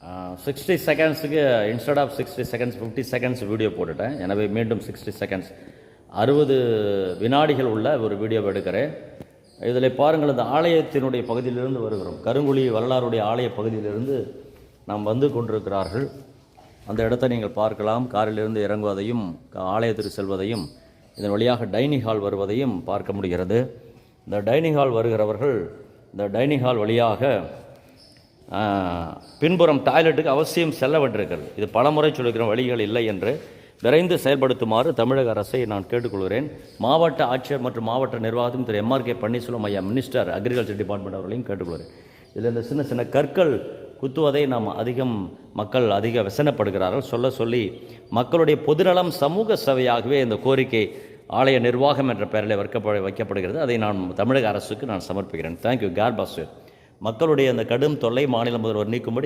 60 செகண்ட்ஸுக்கு instead of 60 seconds 50 seconds video போட்டுட்டேன். எனவே மீண்டும் 60 செகண்ட்ஸ் 60 வினாடிகள் உள்ள ஒரு வீடியோவை எடுக்கிறேன். இதில் பாருங்கள், இந்த ஆலயத்தினுடைய பகுதியிலிருந்து வருகிறோம். கருங்குழி வரலாறுடைய ஆலய பகுதியிலிருந்து நாம் வந்து கொண்டிருக்கிறார்கள். அந்த இடத்தை நீங்கள் பார்க்கலாம். காரிலிருந்து இறங்குவதையும் ஆலயத்திற்கு செல்வதையும் இதன் வழியாக டைனிங் ஹால் வருவதையும் பார்க்க முடிகிறது. இந்த டைனிங் ஹால் வருகிறவர்கள் இந்த டைனிங் ஹால் வழியாக பின்புறம் டாய்லெட்டுக்கு அவசியம் செல்ல வேண்டியிருக்கிறது. இது பலமுறை சொல்லுகிற வழிகள் இல்லை என்று விரைந்து செயல்படுத்துமாறு தமிழக அரசை நான் கேட்டுக்கொள்கிறேன். மாவட்ட ஆட்சியர் மற்றும் மாவட்ட நிர்வாகத்தையும் திரு MRK பன்னீர்செல்வம் ஐயா மினிஸ்டர் அக்ரிகல்ச்சர் டிபார்ட்மெண்ட் அவர்களையும் கேட்டுக்கொள்கிறேன். இதில் இந்த சின்ன சின்ன கற்கள் குத்துவதை நாம் மக்கள் அதிக व्यசனப்படுகிறார்கள். சொல்லி மக்களுடைய பொதுநலம் சமூக சேவையாகவே இந்த கோரிக்கை ஆலய நிர்வாகம் என்ற பெயரில் வைக்கப்படுகிறது. அதை நான் தமிழக அரசுக்கு நான் சமர்ப்பிக்கிறேன். தேங்க்யூ. God bless you. மக்களுடைய அந்த கடும் தொல்லை மாநில முதல்வர் நீக்கும்படி